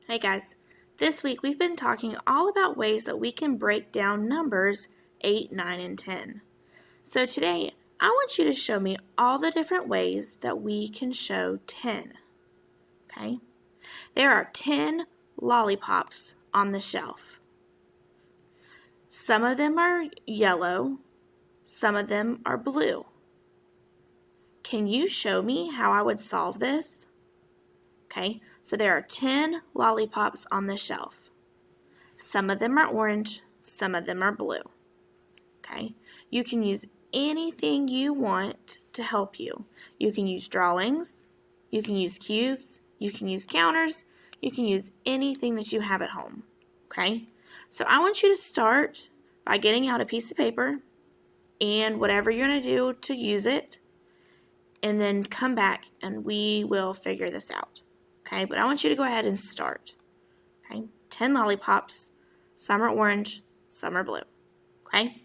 Hey guys, this week we've been talking all about ways that we can break down numbers 8, 9, and 10. So today I want you to show me all the different ways that we can show 10. Okay? There are 10 lollipops on the shelf. Some of them are yellow, some of them are blue. Can you show me how I would solve this? Okay, so there are 10 lollipops on the shelf. Some of them are orange, some of them are blue. Okay, you can use anything you want to help you. You can use drawings, you can use cubes, you can use counters, you can use anything that you have at home. Okay, so I want you to start by getting out a piece of paper and whatever you're going to do to use it, and then come back and we will figure this out. Okay, but I want you to go ahead and start. Okay, 10 lollipops, some are orange, some are blue. Okay?